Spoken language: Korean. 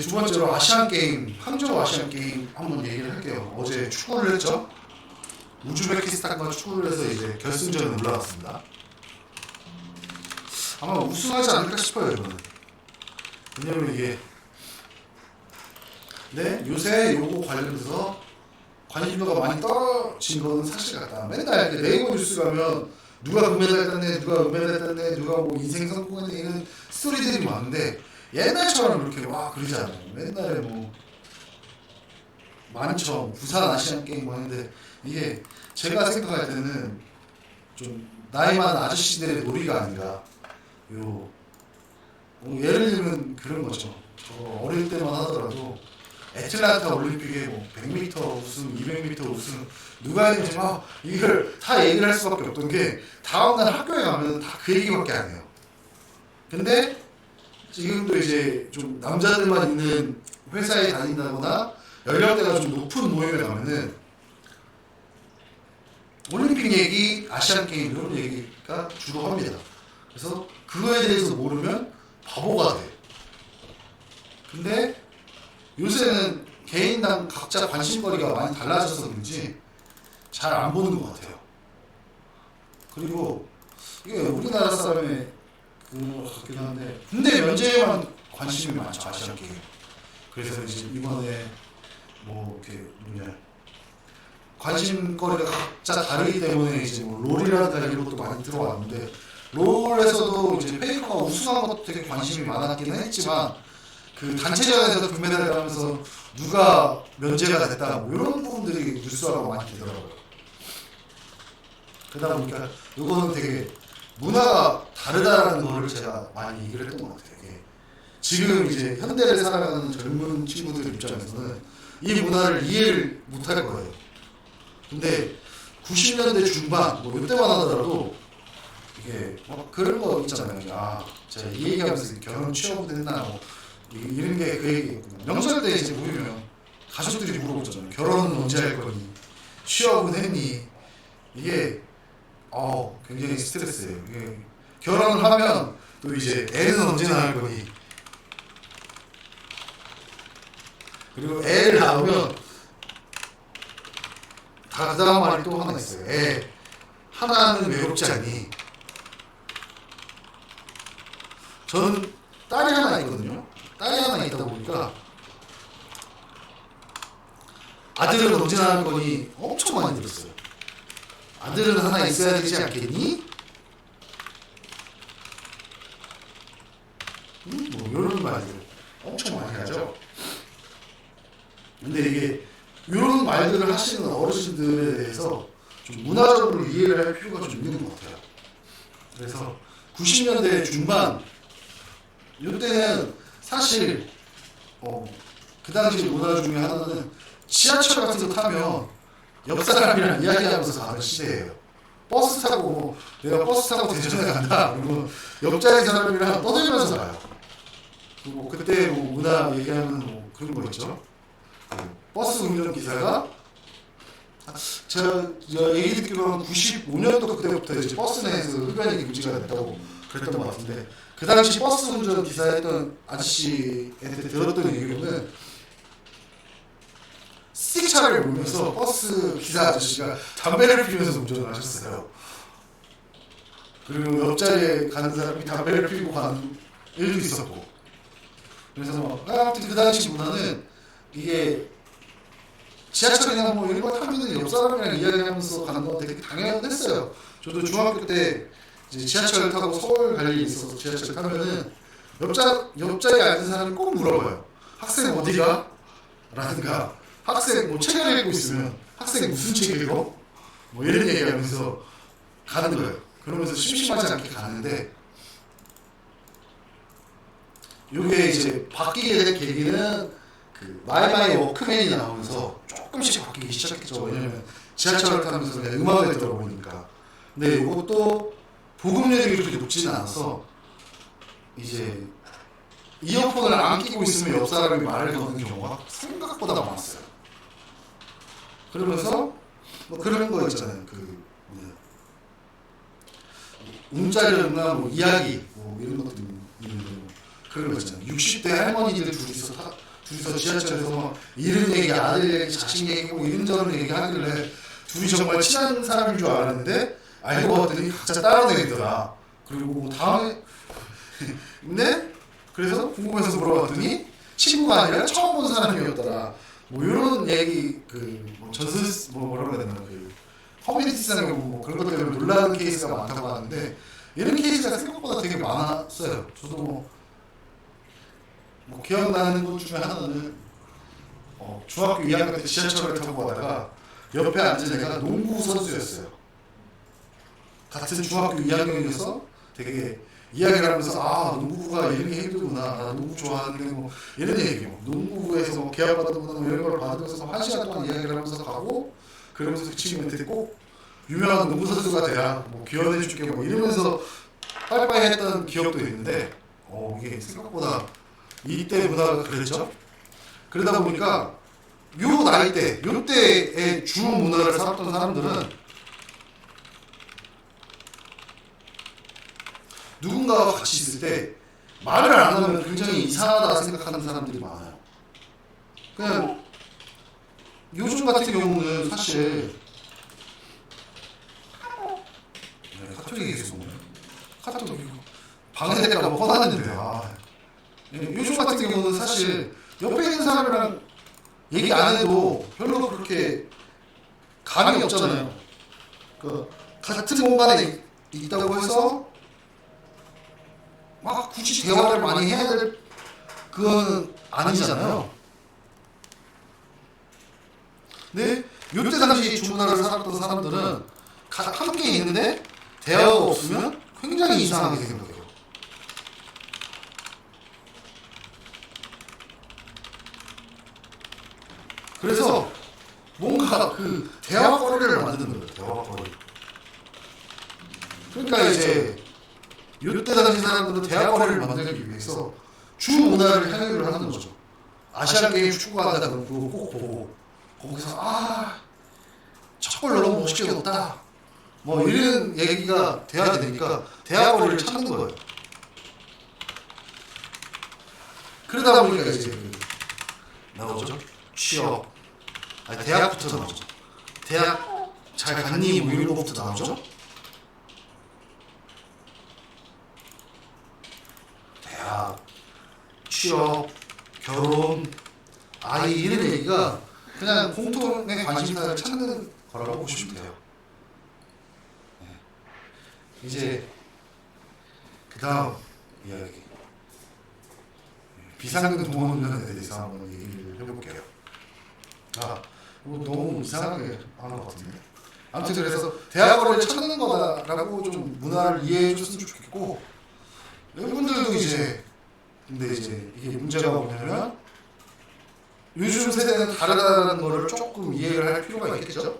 두 번째로 아시안게임, 항저우 아시안게임 한번 얘기를 할게요. 어제 축구를 했죠. 우즈베키스탄과 축구를 해서 이제 결승전에 올라갔습니다. 아마 우승하지 않을까 싶어요, 이거는. 왜냐면 이게 요새 요거 관련해서 관심도가 많이 떨어진 거는 사실 같다. 맨날 네이버 뉴스 가면 누가 금메달 땄네, 누가 금메달 땄네, 누가 뭐 인생 성공했네 이런 스토리들이 많은데 옛날처럼 이렇게 와 그러지 않아요. 맨날에 뭐 많죠. 부산 아시안 게임 뭐 하는데 이게 제가 생각할 때는 좀 나이 많은 아저씨들의 놀이가 아니라 예를 들면 그런 거죠. 저 어릴 때만 하더라도 애틀란타 올림픽에 뭐 100m 우승, 200m 우승 누가 했는지 막 이걸 다 얘기를 할 수밖에 없던 게 다음날 학교에 가면 다 그 얘기밖에 안 해요. 근데 지금도 이제 좀 남자들만 있는 회사에 다닌다거나 연령대가 좀 높은 모임에 가면은 올림픽 얘기, 아시안 게임 이런 얘기가 주로 합니다. 그래서 그거에 대해서 모르면 바보가 돼. 근데 요새는 개인당 각자 관심거리가 많이 달라져서 그런지 잘 안 보는 것 같아요. 그리고 이게 우리나라 사람의 그거 같긴 한데 군대 면제에만 관심이 많죠, 아시안 게임. 그래서 이제 이번에 뭐 이렇게 관심거리가 각자 다르기 때문에 이제 뭐 롤이라든가 이런 것도 많이 들어왔는데 롤에서도 이제 페이커가 우승한 것도 되게 관심이 많았긴 했지만 그 단체전에서 금메달을 따면서 누가 면제가 됐다 뭐 이런 부분들이 뉴스화가 많이 되더라고요. 그러다 보니까 이거는 되게 문화가 다르다라는 거를 제가 많이 얘기를 했던 것 같아요. 이게 지금 이제 현대를 살아가는 젊은 친구들 입장에서는 이 문화를 이해를 못할 거예요. 근데 90년대 중반 뭐 이때만 하더라도 이게 그런 거 있잖아요. 아, 제가 이 얘기하면서 결혼 취업은 했나 뭐 이런 게 그 얘기였거든요. 명절 때 이제 모이면 가족들이 물어보잖아요. 결혼은 언제 할 거니? 취업은 했니? 이게 굉장히 스트레스예요. 이게 결혼을 하면 또 이제 애는 언제 낳을 거니? 그리고 애를 낳으면 다 그 다음 말이 또 하나 있어요. 애 하나는 외롭지 않니? 저는 딸이 하나 있거든요. 딸이 하나 있다 보니까 아들은 언제 낳을 거니? 엄청 많이 들었어요. 아들은 하나 있어야 되지 않겠니? 뭐 이런 말들 엄청 많이 하죠. 근데 이게 이런 말들을 하시는 어르신들에 대해서 좀 문화적으로 이해를 할 필요가 좀 있는 것 같아요. 그래서 90년대 중반 이때는 사실 그 당시 문화 중에 하나는 지하철 같은 거 타면 옆 사람이랑 이야기하면서 가는 시대예요. 버스 타고 내가 버스 타고 대전에 간다. 그리고 옆자리 사람이랑 떠들면서 가요. 뭐 그때 뭐 문화 얘기하면 뭐 그런 거 있죠. 버스 운전기사가 제가 얘기 듣기로는 95년도 그때부터 이제 버스 내에서 흡연이 금지가 됐다고 그랬던 것 같은데 그 당시 버스 운전기사 했던 아저씨한테 들었던 얘기로는 스틱차를 보면서 버스 기사 아저씨가 담배를 피우면서 운전을 하셨어요. 그리고 옆자리에 가는 사람이 담배를 피우고 가는 일도 있었고 그래서 아무튼 그 당시 문화는 이게 지하철이나 뭐 이런 거 타면은 옆 사람이랑 이야기하면서 가는 건 되게 당연했어요. 저도 중학교 때 이제 지하철 타고 서울 갈 일이 있어서 지하철 타면은 옆자리에 앉은 사람이 꼭 물어봐요. 학생 어디가? 라든가 학생 뭐 책을 읽고 있으면 학생 무슨 책 읽어? 뭐 이런 얘기하면서 가는 거예요. 그러면서 심심하지 않게 가는데 이게 이제 바뀌게 된 계기는 그 마이마이 워크맨이 나오면서 조금씩 바뀌기 시작했죠. 왜냐면 지하철을 타면서 그냥 음악을 들어보니까. 근데 이것도 보급률이 그렇게 높지는 않아서 이제 이어폰을 안 끼고 있으면 옆 사람이 말을 거는 경우가 생각보다 많았어요. 그러면서 뭐 그런 거 있잖아요. 그 움짤이나 뭐 이야기 뭐 이런 것도 있는데 그런 거 있잖아요. 60대 할머니들 둘이서 둘이서 지하철에서 막 이런 얘기, 아들 얘기, 자식 얘기, 뭐 이런저런 얘기 하길래 둘이 정말 친한 사람인 줄 알았는데 알고 봤더니 각자 따로 다니더라. 그리고 뭐 다음에 근데 그래서 궁금해서 물어봤더니 친구가 아니라 처음 본 사람이었더라. 뭐 이런 얘기 그뭐 전설 뭐 뭐라고 해야 되나 그 커뮤니티상에 뭐 그런 것 때문에 놀라는 케이스가 많다고 하는데 이런 케이스가 생각보다 되게 많았어요. 저도 뭐 기억나는 것 중에 하나는 중학교 2학년 때 지하철을 타고 가다가 옆에 앉은 애가 농구 선수였어요. 같은 중학교 2학년이어서 되게 이야기를 하면서 아 농구가 이런 게 힘들구나, 나 농구 좋아하는데 뭐 이런 얘기, 농구에서 뭐 계약 받는구나 뭐 이런 걸 받으면서 1시간 동안 이야기를 하면서 가고 그러면서 그 친구한테 꼭 유명한 농구 선수가 돼야 뭐 기원해 줄게 뭐 이러면서 빠이빠이 했던 기억도 있는데 이게 생각보다 이때 문화가 그랬죠. 그러다 보니까 요 나이 때, 요 때의 주 문화를 살았던 사람들은 누군가와 같이 있을 때 말을 안 하면 굉장히 이상하다 생각하는 사람들이 많아요. 그냥 요즘 같은 경우는 사실 카톡이 계속 오네. 카톡 방해될까 봐 꺼놨는데 요즘 같은 경우는 사실 옆에 있는 사람이랑 얘기 안 해도 별로 그렇게 감이 없잖아요. 같은 공간에 있다고 해서 막 굳이 대화를 많이 해야 될 그건 아니잖아요. 근데 요때 당시 주문화를 살았던 사람들은 함께 있는데 대화가 없으면 굉장히 이상하게 생각해요. 그래서 뭔가 그 대화거리를 만드는 거예요. 대화거리. 그러니까 이제 요때 당시 사람들은 대화거리를 만들기 위해서 주 문화를 향유를 하는 거죠. 아시안 게임 축구가 한다 그러면 그거 꼭 보고 거기서 첫 골 너무 멋있게 넣었다 뭐 이런 얘기가 돼야 되니까 대화거리를 찾는 거예요. 그러다 보니까 이제 나오죠. 취업. 대학부터 나오죠. 대학 잘 갔니? 뭐 이런 거부터 나오죠. 대학, 취업, 결혼, 아이 이런 얘기가 그냥 공통의 관심사를 찾는 거라고 보시면 돼요. 이제 그 다음 이야기. 비상등 동원론에 대해서 한번 얘기를 해볼게요. 너무 이상하게 한 것 같은데. 아무튼 그래서 대학원을 찾는 거다라고 좀 문화를 이해해 줬으면 좋겠고, 여러분들도 근데 이게 문제가 뭐냐면 요즘 세대는 다르다는 거를 조금 이해를 할 필요가 있겠죠?